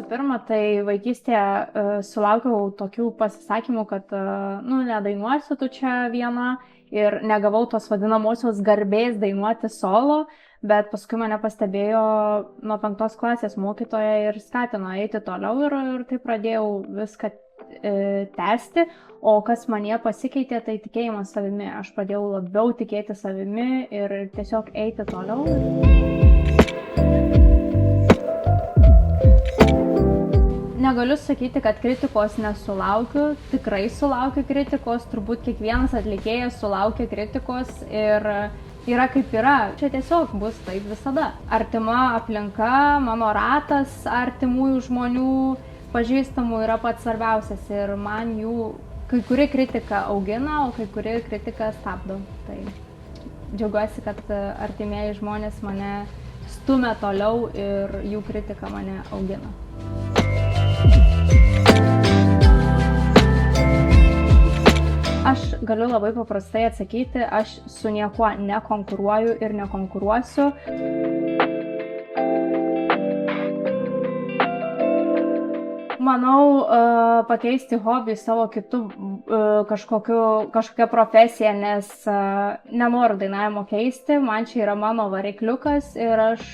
pirma, tai vaikystėje sulaukiau tokių pasisakymų, kad, nedainuosiu tu čia viena ir negavau tos vadinamosios garbės dainuoti solo, bet paskui mane pastebėjo nuo 5 klasės mokytoja ir skatino eiti toliau ir tai pradėjau viską tęsti, o kas manyje pasikeitė, tai tikėjimas savimi. Aš pradėjau labiau tikėti savimi ir tiesiog eiti toliau. Negaliu sakyti, kad kritikos nesulaukiu, tikrai sulaukiu kritikos, turbūt kiekvienas atlikėjas sulaukia kritikos ir yra kaip yra. Čia tiesiog bus taip visada. Artima aplinka, mano ratas artimųjų žmonių, pažįstamų yra pats svarbiausias ir man jų kai kuri kritika augina, o kai kuri kritika stabdo. Tai džiaugiuosi, kad artimieji žmonės mane stumia toliau ir jų kritika mane augina. Aš galiu labai paprastai atsakyti, aš su niekuo nekonkuruoju ir nekonkuruosiu. Manau, pakeisti hobį savo kitų kažkokią profesiją, nes nenoriu dainavimo keisti, man čia yra mano varikliukas ir aš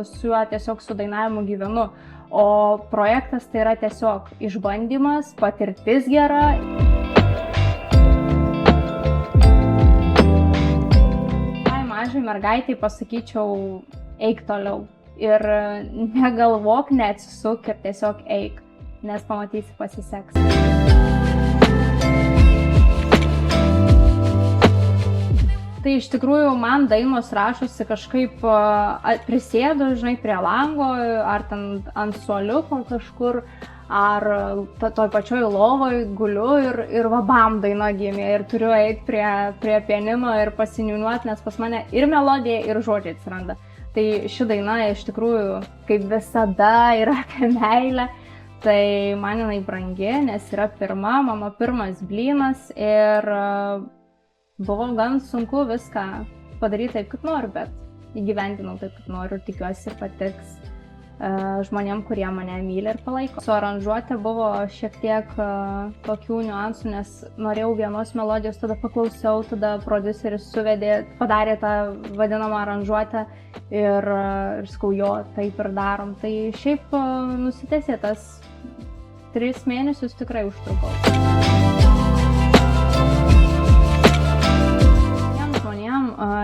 su juo tiesiog su dainavimu gyvenu. O projektas tai yra tiesiog išbandymas, patirtis gera. Mažai mergaitai pasakyčiau, eik toliau ir negalvok, neatsisuk ir tiesiog eik, nes pamatysi, pasiseks. Tai iš tikrųjų man dainos rašosi kažkaip prisėdu, žinai, prie lango, ar ten ant suoliuko kažkur, ar toj pačioj lovoj guliu ir vabam daina gimė ir turiu eiti prie pianino ir pasiniūniuoti, nes pas mane ir melodija, ir žodžiai atsiranda. Tai ši daina iš tikrųjų, kaip visada, yra apie meilę, tai man jinai brangi, nes yra mano pirmas blynas ir buvo gan sunku viską padaryti taip, kaip noriu, bet įgyvendinau taip, kaip noriu ir tikiuosi patiks žmonėm, kurie mane myli ir palaiko. Su aranžuote buvo šiek tiek tokių niuansų, nes norėjau vienos melodijos, tada paklausiau, tada prodiuseris padarė tą vadinamą aranžuotę ir sakau, jo, taip ir darom. Tai šiaip nusitęsė tas 3 mėnesius tikrai užtrukau.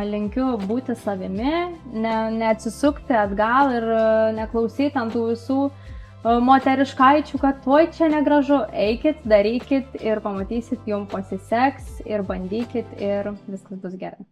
Linkiu būti savimi, neatsisukti atgal ir neklausyti ant tų visų moteriškaičių, kad tuoj čia negražu. Eikit, darykit ir pamatysit, jums pasiseks ir bandykit ir viskas bus gerai.